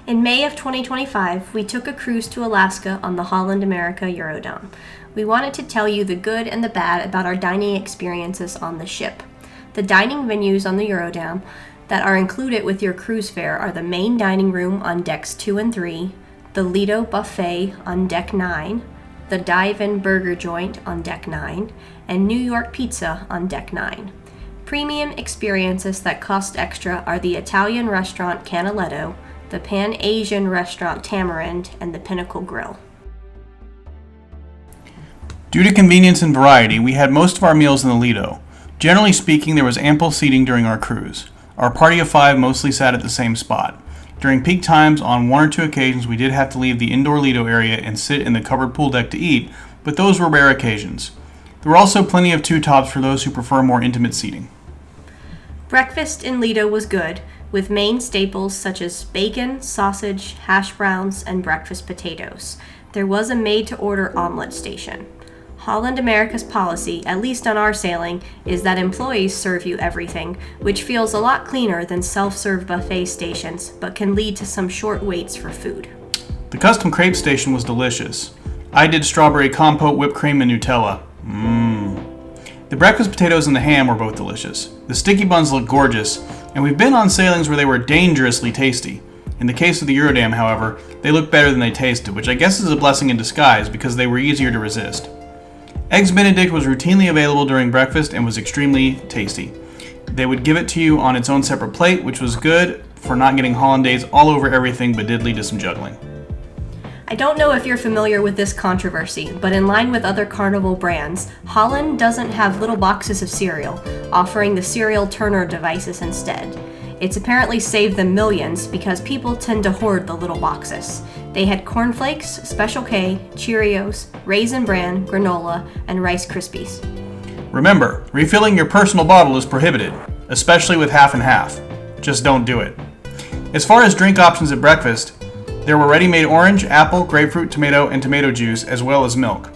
In May of 2025, we took a cruise to Alaska on the Holland America Eurodam. We wanted to tell you the good and the bad about our dining experiences on the ship. The dining venues on the Eurodam that are included with your cruise fare are the main dining room on decks 2 and 3, the Lido Buffet on deck 9, the Dive-In Burger Joint on deck 9, and New York Pizza on deck 9. Premium experiences that cost extra are the Italian restaurant Canaletto, the Pan-Asian restaurant Tamarind, and the Pinnacle Grill. Due to convenience and variety, we had most of our meals in the Lido. Generally speaking, there was ample seating during our cruise. Our party of 5 mostly sat at the same spot. During peak times, on 1 or 2 occasions, we did have to leave the indoor Lido area and sit in the covered pool deck to eat, but those were rare occasions. There were also plenty of two-tops for those who prefer more intimate seating. Breakfast in Lido was good, with main staples such as bacon, sausage, hash browns, and breakfast potatoes. There was a made-to-order omelet station. Holland America's policy, at least on our sailing, is that employees serve you everything, which feels a lot cleaner than self-serve buffet stations, but can lead to some short waits for food. The custom crepe station was delicious. I did strawberry compote, whipped cream, and Nutella. The breakfast potatoes and the ham were both delicious. The sticky buns looked gorgeous, and we've been on sailings where they were dangerously tasty. In the case of the Eurodam, however, they looked better than they tasted, which I guess is a blessing in disguise because they were easier to resist. Eggs Benedict was routinely available during breakfast and was extremely tasty. They would give it to you on its own separate plate, which was good for not getting hollandaise all over everything, but did lead to some juggling. I don't know if you're familiar with this controversy, but in line with other Carnival brands, Holland doesn't have little boxes of cereal, offering the cereal turner devices instead. It's apparently saved them millions because people tend to hoard the little boxes. They had cornflakes, Special K, Cheerios, Raisin Bran, granola, and Rice Krispies. Remember, refilling your personal bottle is prohibited, especially with half and half. Just don't do it. As far as drink options at breakfast, there were ready-made orange, apple, grapefruit, tomato, and tomato juice, as well as milk.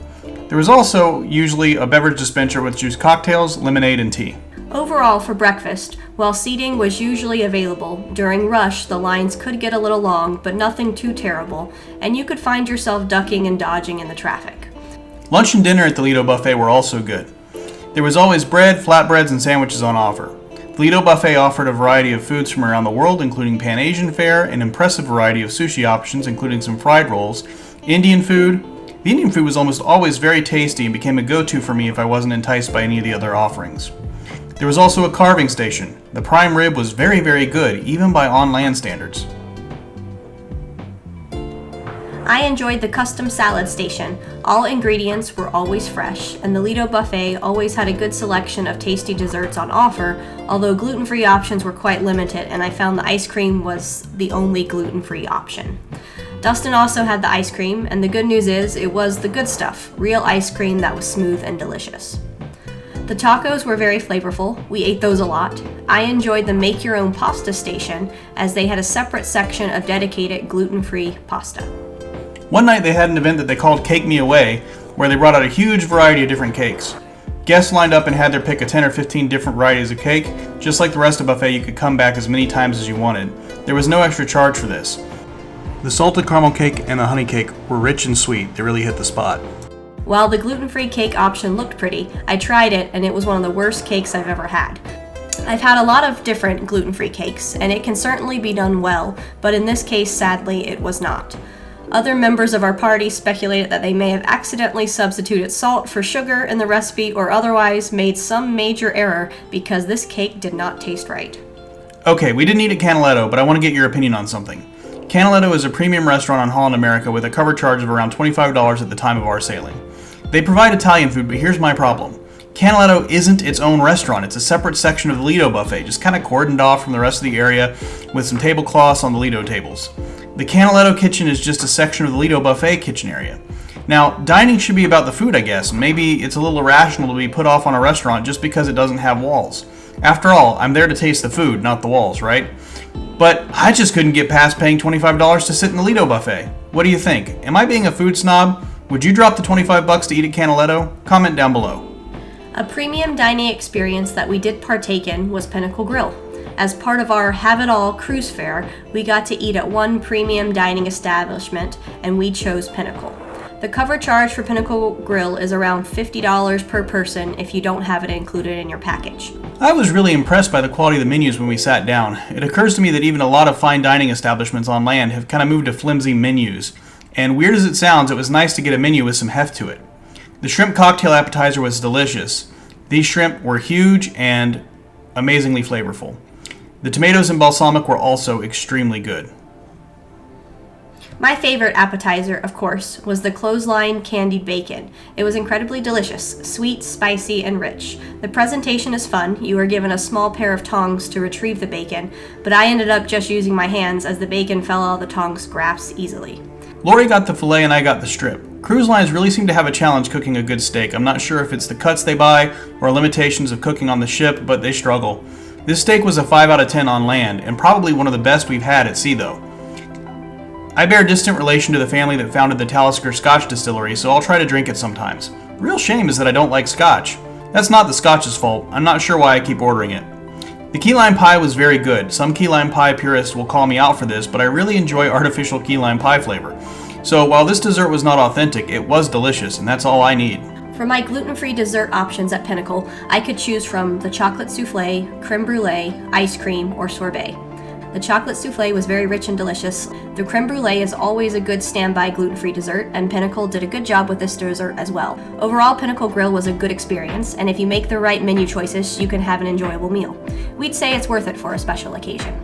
There was also usually a beverage dispenser with juice cocktails, lemonade, and tea. Overall, for breakfast, while seating was usually available, during rush the lines could get a little long, but nothing too terrible, and you could find yourself ducking and dodging in the traffic. Lunch and dinner at the Lido Buffet were also good. There was always bread, flatbreads, and sandwiches on offer. The Lido Buffet offered a variety of foods from around the world, including Pan-Asian fare, an impressive variety of sushi options, including some fried rolls, Indian food. The Indian food was almost always very tasty and became a go-to for me if I wasn't enticed by any of the other offerings. There was also a carving station. The prime rib was very, very good, even by on-land standards. I enjoyed the custom salad station. All ingredients were always fresh, and the Lido Buffet always had a good selection of tasty desserts on offer, although gluten-free options were quite limited, and I found the ice cream was the only gluten-free option. Dustin also had the ice cream, and the good news is it was the good stuff, real ice cream that was smooth and delicious. The tacos were very flavorful. We ate those a lot. I enjoyed the make-your-own pasta station, as they had a separate section of dedicated gluten-free pasta. One night they had an event that they called Cake Me Away, where they brought out a huge variety of different cakes. Guests lined up and had their pick of 10 or 15 different varieties of cake. Just like the rest of the buffet, you could come back as many times as you wanted. There was no extra charge for this. The salted caramel cake and the honey cake were rich and sweet. They really hit the spot. While the gluten-free cake option looked pretty, I tried it and it was one of the worst cakes I've ever had. I've had a lot of different gluten-free cakes, and it can certainly be done well, but in this case, sadly, it was not. Other members of our party speculated that they may have accidentally substituted salt for sugar in the recipe or otherwise made some major error because this cake did not taste right. Okay, we didn't eat at Canaletto, but I want to get your opinion on something. Canaletto is a premium restaurant on Holland America with a cover charge of around $25 at the time of our sailing. They provide Italian food, but here's my problem. Canaletto isn't its own restaurant. It's a separate section of the Lido Buffet, just kind of cordoned off from the rest of the area with some tablecloths on the Lido tables. The Canaletto kitchen is just a section of the Lido Buffet kitchen area. Now, dining should be about the food, I guess, and maybe it's a little irrational to be put off on a restaurant just because it doesn't have walls. After all, I'm there to taste the food, not the walls, right? But I just couldn't get past paying $25 to sit in the Lido Buffet. What do you think? Am I being a food snob? Would you drop the $25 to eat at Canaletto? Comment down below. A premium dining experience that we did partake in was Pinnacle Grill. As part of our Have It All cruise fare, we got to eat at one premium dining establishment, and we chose Pinnacle. The cover charge for Pinnacle Grill is around $50 per person if you don't have it included in your package. I was really impressed by the quality of the menus when we sat down. It occurs to me that even a lot of fine dining establishments on land have kind of moved to flimsy menus. And weird as it sounds, it was nice to get a menu with some heft to it. The shrimp cocktail appetizer was delicious. These shrimp were huge and amazingly flavorful. The tomatoes and balsamic were also extremely good. My favorite appetizer, of course, was the clothesline candied bacon. It was incredibly delicious, sweet, spicy, and rich. The presentation is fun. You are given a small pair of tongs to retrieve the bacon, but I ended up just using my hands as the bacon fell out of the tongs' grasp easily. Lori got the filet and I got the strip. Cruise lines really seem to have a challenge cooking a good steak. I'm not sure if it's the cuts they buy or limitations of cooking on the ship, but they struggle. This steak was a 5 out of 10 on land, and probably one of the best we've had at sea though. I bear distant relation to the family that founded the Talisker Scotch Distillery, so I'll try to drink it sometimes. Real shame is that I don't like scotch. That's not the scotch's fault. I'm not sure why I keep ordering it. The key lime pie was very good. Some key lime pie purists will call me out for this, but I really enjoy artificial key lime pie flavor. So while this dessert was not authentic, it was delicious, and that's all I need. For my gluten-free dessert options at Pinnacle, I could choose from the chocolate souffle, creme brulee, ice cream, or sorbet. The chocolate souffle was very rich and delicious. The creme brulee is always a good standby gluten-free dessert, and Pinnacle did a good job with this dessert as well. Overall, Pinnacle Grill was a good experience, and if you make the right menu choices, you can have an enjoyable meal. We'd say it's worth it for a special occasion.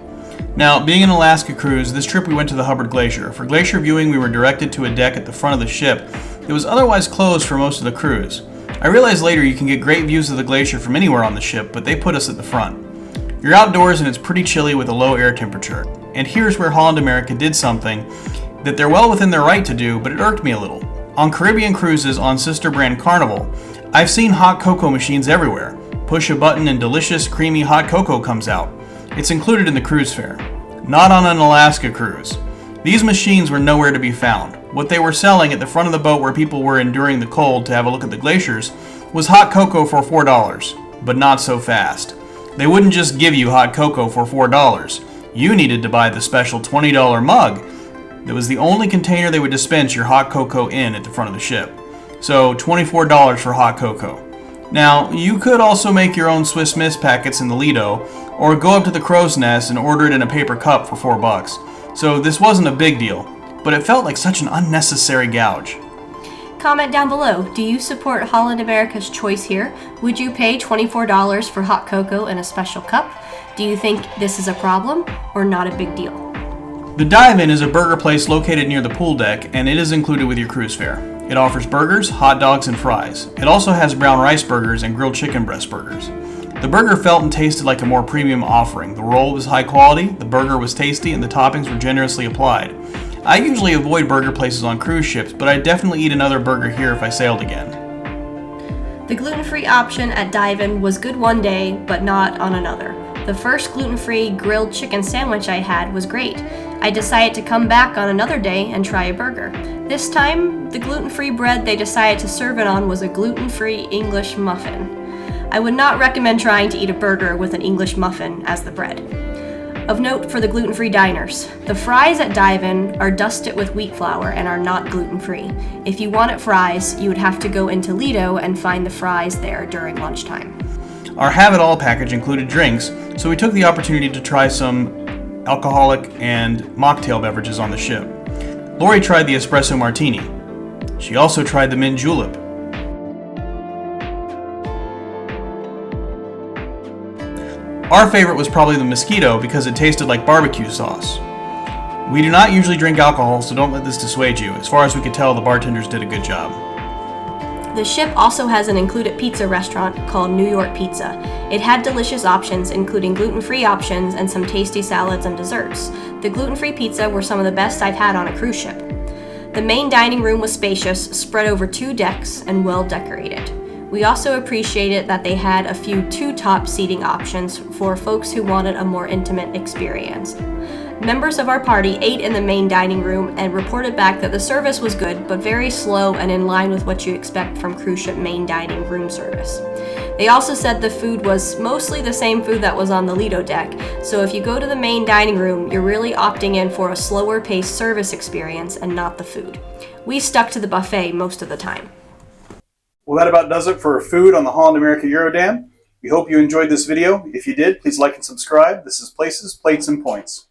Now, being an Alaska cruise, this trip we went to the Hubbard Glacier. For glacier viewing, we were directed to a deck at the front of the ship that was otherwise closed for most of the cruise. I realized later you can get great views of the glacier from anywhere on the ship, but they put us at the front. You're outdoors and it's pretty chilly with a low air temperature. And here's where Holland America did something that they're well within their right to do, but it irked me a little. On Caribbean cruises on sister brand Carnival, I've seen hot cocoa machines everywhere. Push a button and delicious, creamy hot cocoa comes out. It's included in the cruise fare. Not on an Alaska cruise. These machines were nowhere to be found. What they were selling at the front of the boat where people were enduring the cold to have a look at the glaciers was hot cocoa for $4, but not so fast. They wouldn't just give you hot cocoa for $4. You needed to buy the special $20 mug that was the only container they would dispense your hot cocoa in at the front of the ship. So $24 for hot cocoa. Now, you could also make your own Swiss Miss packets in the Lido, or go up to the Crow's Nest and order it in a paper cup for $4. So this wasn't a big deal, but it felt like such an unnecessary gouge. Comment down below, do you support Holland America's choice here? Would you pay $24 for hot cocoa in a special cup? Do you think this is a problem or not a big deal? The Dive-In is a burger place located near the pool deck, and it is included with your cruise fare. It offers burgers, hot dogs, and fries. It also has brown rice burgers and grilled chicken breast burgers. The burger felt and tasted like a more premium offering. The roll was high quality, the burger was tasty, and the toppings were generously applied. I usually avoid burger places on cruise ships, but I'd definitely eat another burger here if I sailed again. The gluten-free option at Dive-In was good one day, but not on another. The first gluten-free grilled chicken sandwich I had was great. I decided to come back on another day and try a burger. This time, the gluten-free bread they decided to serve it on was a gluten-free English muffin. I would not recommend trying to eat a burger with an English muffin as the bread. Of note for the gluten-free diners, the fries at Dive-In are dusted with wheat flour and are not gluten-free. If you wanted fries, you would have to go into Lido and find the fries there during lunchtime. Our Have It All package included drinks, so we took the opportunity to try some alcoholic and mocktail beverages on the ship. Lori tried the espresso martini. She also tried the mint julep. Our favorite was probably the mosquito because it tasted like barbecue sauce. We do not usually drink alcohol, so don't let this dissuade you. As far as we could tell, the bartenders did a good job. The ship also has an included pizza restaurant called New York Pizza. It had delicious options, including gluten-free options and some tasty salads and desserts. The gluten-free pizza were some of the best I've had on a cruise ship. The main dining room was spacious, spread over 2 decks, and well decorated. We also appreciated that they had a few 2-top seating options for folks who wanted a more intimate experience. Members of our party ate in the main dining room and reported back that the service was good, but very slow and in line with what you expect from cruise ship main dining room service. They also said the food was mostly the same food that was on the Lido deck, so if you go to the main dining room, you're really opting in for a slower paced service experience and not the food. We stuck to the buffet most of the time. Well, that about does it for food on the Holland America Eurodam. We hope you enjoyed this video. If you did, please like and subscribe. This is Places, Plates, and Points.